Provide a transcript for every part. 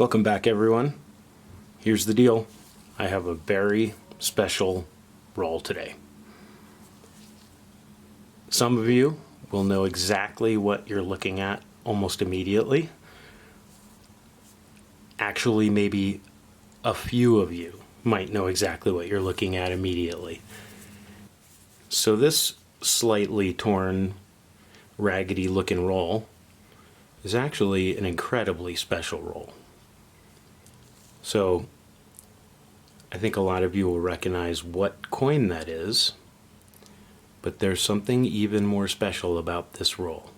Welcome back, everyone. Here's the deal. I have a very special roll today. Some of you will know exactly what you're looking at almost immediately. Actually, maybe a few of you might know exactly what you're looking at immediately. So this slightly torn, raggedy looking roll is actually an incredibly special roll. So I think a lot of you will recognize what coin that is, but there's something even more special about this roll.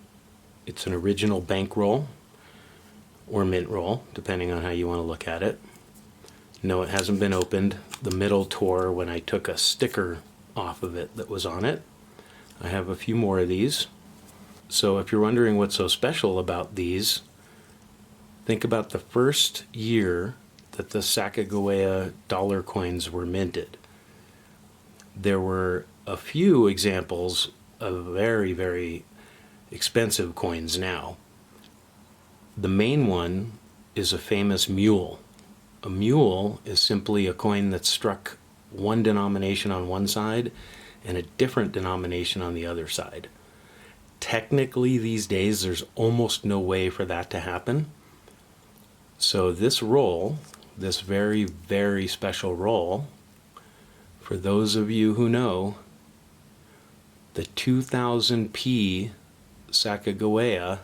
It's an original bank roll or mint roll, depending on how you want to look at it. No, it hasn't been opened. The middle tore when I took a sticker off of it that was on it. I have a few more of these. So if you're wondering what's so special about these, think about the first year that the Sacagawea dollar coins were minted. There were a few examples of very, very expensive coins now. The main one is a famous mule. A mule is simply a coin that struck one denomination on one side and a different denomination on the other side. Technically, these days, there's almost no way for that to happen. So this roll, this very, very special roll, for those of you who know, the 2000p Sacagawea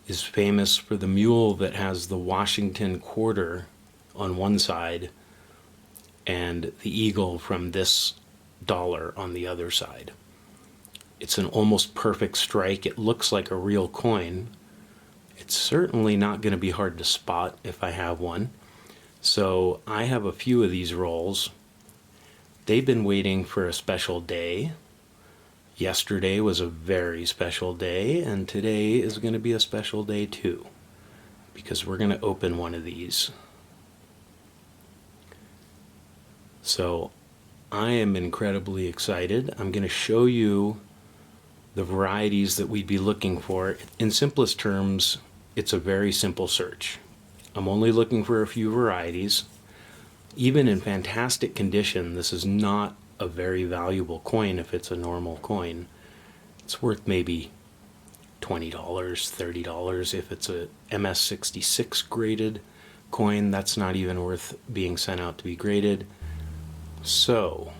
is famous for the mule that has the Washington quarter on one side and the eagle from this dollar on the other side. It's an almost perfect strike. It looks like a real coin. It's certainly not going to be hard to spot if I have one. So I have a few of these rolls. They've been waiting for a special day. Yesterday was a very special day, and today is going to be a special day too, because we're going to open one of these. So I am incredibly excited. I'm going to show you the varieties that we'd be looking for. In simplest terms, it's a very simple search. I'm only looking for a few varieties. Even in fantastic condition, this is not a very valuable coin if it's a normal coin. It's worth maybe $20, $30. If it's a MS66 graded coin, that's not even worth being sent out to be graded. So,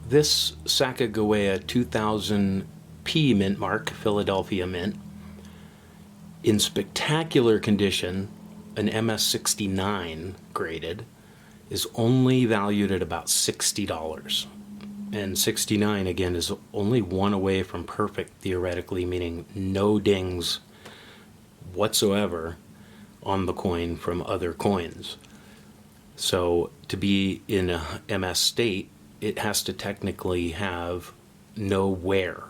this Sacagawea 2000p mint mark, Philadelphia mint, in spectacular condition, an MS69 graded, is only valued at about $60. And 69, again, is only one away from perfect, theoretically, meaning no dings whatsoever on the coin from other coins. So to be in a MS state, it has to technically have no wear.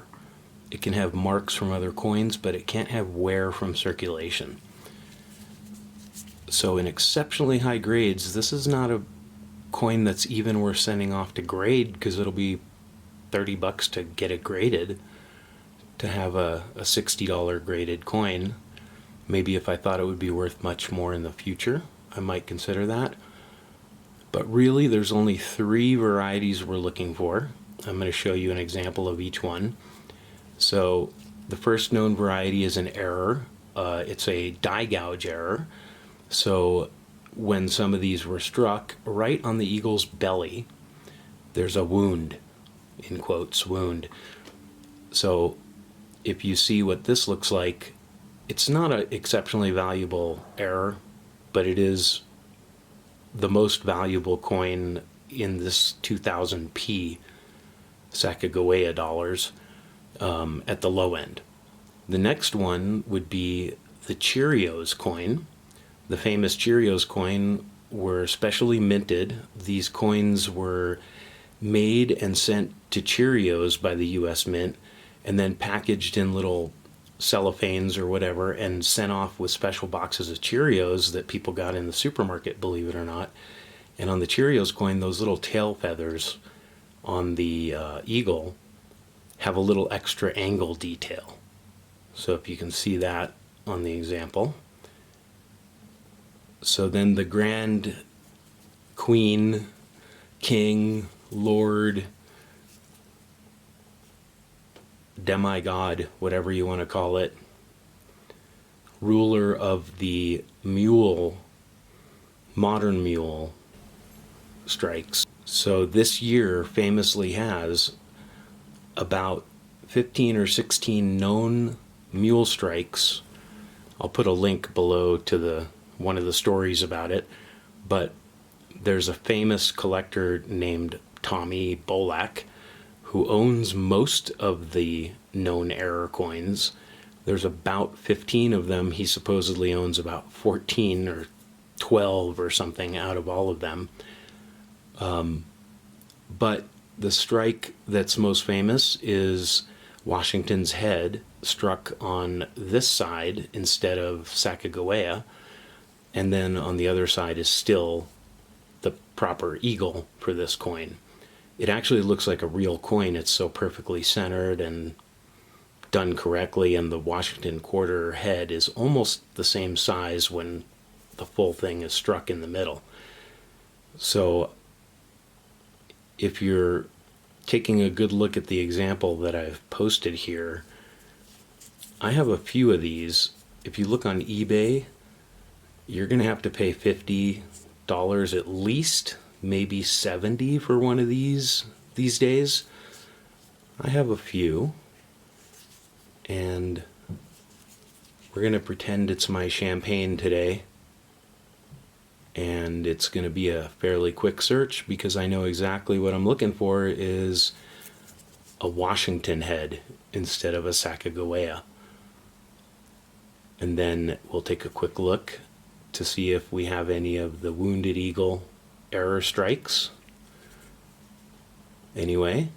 It can have marks from other coins, but it can't have wear from circulation. So in exceptionally high grades, this is not a coin that's even worth sending off to grade, because it'll be $30 to get it graded, to have a $60 graded coin. Maybe if I thought it would be worth much more in the future, I might consider that. But really, there's only 3 varieties we're looking for. I'm going to show you an example of each one. So the first known variety is an error. It's a die gouge error. So when some of these were struck, right on the eagle's belly, there's a wound, in quotes, wound. So if you see what this looks like, it's not an exceptionally valuable error, but it is the most valuable coin in this 2000p Sacagawea dollars at the low end. The next one would be the Cheerios coin. The famous Cheerios coin were specially minted. These coins were made and sent to Cheerios by the US Mint, and then packaged in little cellophanes or whatever, and sent off with special boxes of Cheerios that people got in the supermarket, believe it or not. And on the Cheerios coin, those little tail feathers on the eagle have a little extra angle detail. So if you can see that on the example. So then the grand queen, king, lord, demigod, whatever you want to call it, ruler of the mule, modern mule strikes. So this year famously has about 15 or 16 known mule strikes. I'll put a link below to one of the stories about it, but there's a famous collector named Tommy Bolak who owns most of the known error coins. There's about 15 of them. He supposedly owns about 14 or 12 or something out of all of them. But the strike that's most famous is Washington's head struck on this side instead of Sacagawea, and then on the other side is still the proper eagle for this coin. It actually looks like a real coin. It's so perfectly centered and done correctly, and the Washington quarter head is almost the same size when the full thing is struck in the middle. So if you're taking a good look at the example that I've posted here, I have a few of these. If you look on eBay, you're going to have to pay $50 at least, maybe $70 for one of these days. I have a few, and we're going to pretend it's my champagne today, and it's going to be a fairly quick search because I know exactly what I'm looking for is a Washington head instead of a Sacagawea. And then we'll take a quick look to see if we have any of the wounded eagle error strikes. Anyway,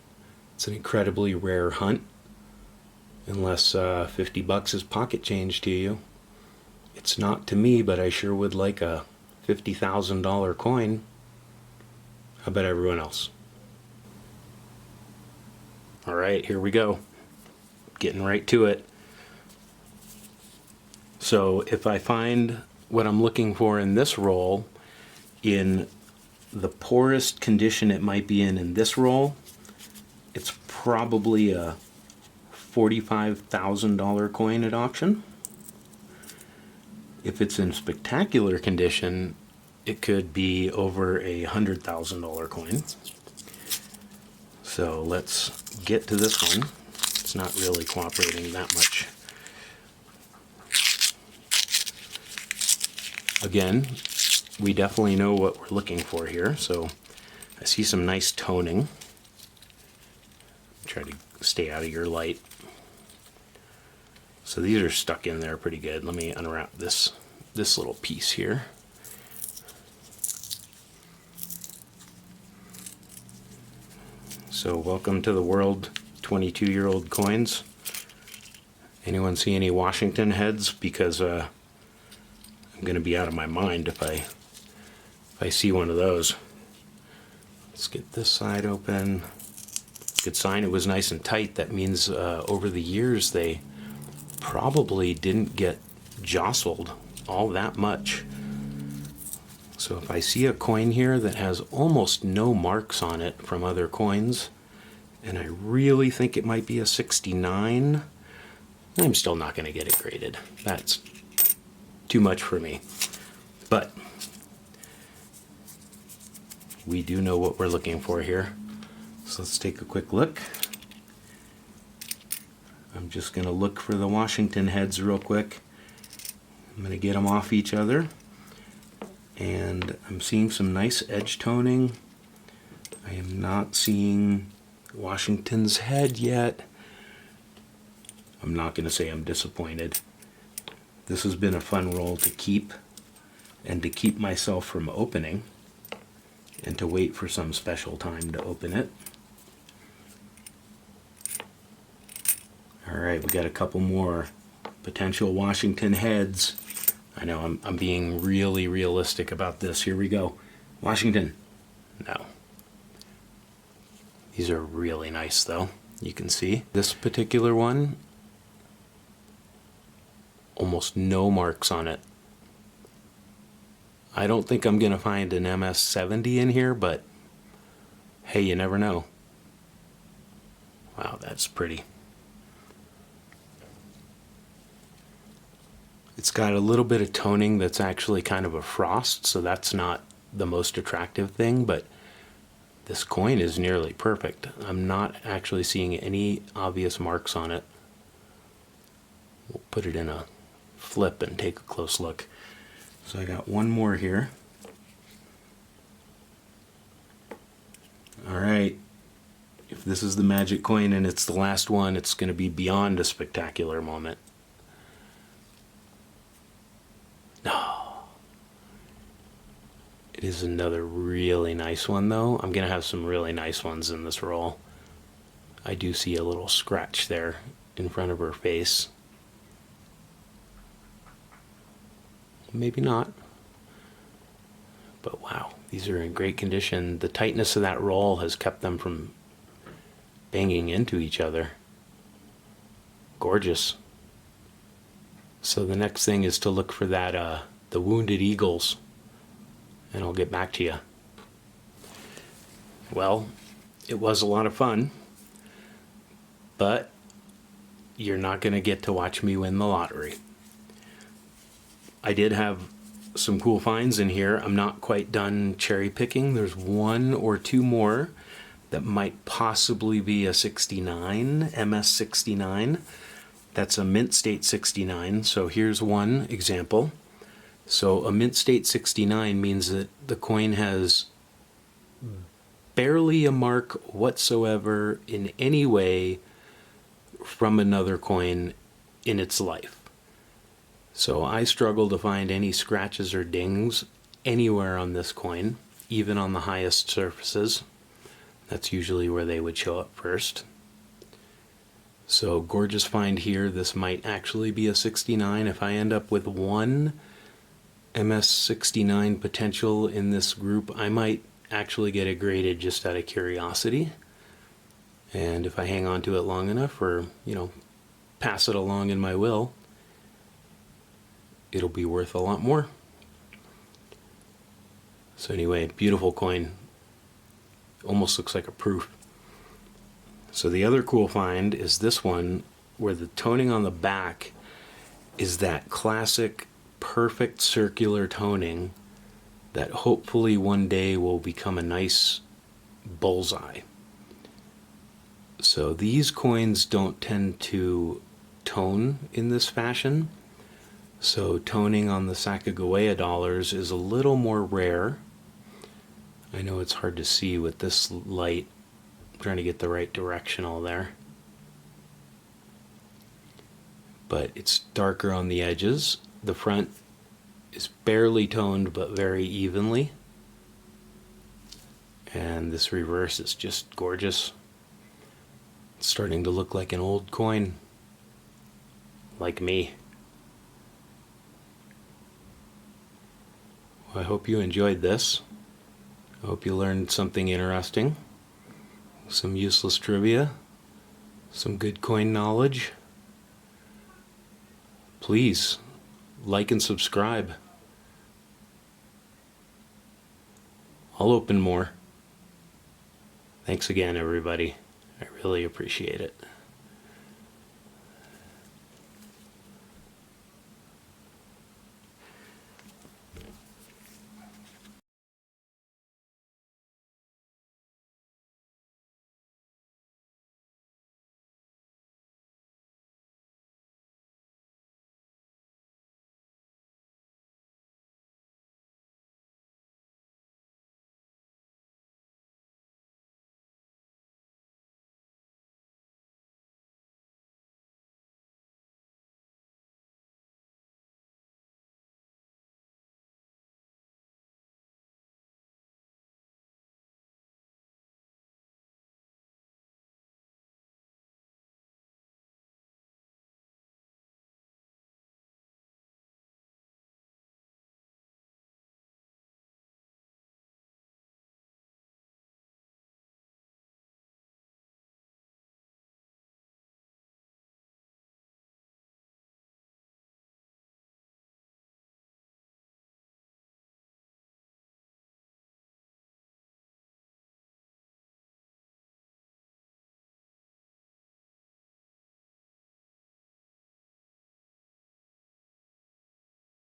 it's an incredibly rare hunt, unless $50 is pocket change to you. It's not to me, but I sure would like a $50,000 coin. How about everyone else? All right, here we go. Getting right to it. So if I find what I'm looking for in this roll in the poorest condition it might be in this roll, it's probably a $45,000 coin at auction. If it's in spectacular condition, it could be over a $100,000 coin. So let's get to this one. It's not really cooperating that much. Again, we definitely know what we're looking for here. So I see some nice toning. Try to stay out of your light. So these are stuck in there pretty good. Let me unwrap this little piece here. So welcome to the world, 22-year-old coins. Anyone see any Washington heads? Because I'm going to be out of my mind if I see one of those. Let's get this side open. Good sign it was nice and tight. That means over the years they probably didn't get jostled all that much. So if I see a coin here that has almost no marks on it from other coins, and I really think it might be a 69, I'm still not going to get it graded. That's too much for me. But we do know what we're looking for here. So let's take a quick look. I'm just going to look for the Washington heads real quick. I'm going to get them off each other. And I'm seeing some nice edge toning. I am not seeing Washington's head yet. I'm not going to say I'm disappointed. This has been a fun roll to keep, and to keep myself from opening, and to wait for some special time to open it. Alright, we got a couple more potential Washington heads. I know I'm being really realistic about this. Here we go. Washington. No. These are really nice though. You can see this particular one, almost no marks on it. I don't think I'm going to find an MS70 in here, but hey, you never know. Wow, that's pretty. It's got a little bit of toning that's actually kind of a frost, so that's not the most attractive thing, but this coin is nearly perfect. I'm not actually seeing any obvious marks on it. We'll put it in a flip and take a close look. So I got one more here. All right. If this is the magic coin and it's the last one, it's going to be beyond a spectacular moment. No. It is another really nice one, though. I'm going to have some really nice ones in this roll. I do see a little scratch there in front of her face. Maybe not. But wow, these are in great condition. The tightness of that roll has kept them from banging into each other. Gorgeous. So the next thing is to look for that the wounded eagles, and I'll get back to you. Well, it was a lot of fun, but you're not going to get to watch me win the lottery. I did have some cool finds in here. I'm not quite done cherry picking. There's one or two more that might possibly be a 69, MS69. That's a mint state 69. So here's one example. So a mint state 69 means that the coin has barely a mark whatsoever in any way from another coin in its life. So I struggle to find any scratches or dings anywhere on this coin, even on the highest surfaces. That's usually where they would show up first. So gorgeous find here. This might actually be a 69. If I end up with one MS69 potential in this group, I might actually get it graded just out of curiosity. And if I hang on to it long enough, or, pass it along in my will, it'll be worth a lot more. So anyway, beautiful coin. Almost looks like a proof. So the other cool find is this one, where the toning on the back is that classic perfect circular toning that hopefully one day will become a nice bullseye. So these coins don't tend to tone in this fashion. So toning on the Sacagawea dollars is a little more rare. I know it's hard to see with this light. I'm trying to get the right directional there. But it's darker on the edges. The front is barely toned but very evenly. And this reverse is just gorgeous. It's starting to look like an old coin. Like me. Well, I hope you enjoyed this. I hope you learned something interesting. Some useless trivia. Some good coin knowledge. Please like and subscribe. I'll open more. Thanks again, everybody. I really appreciate it.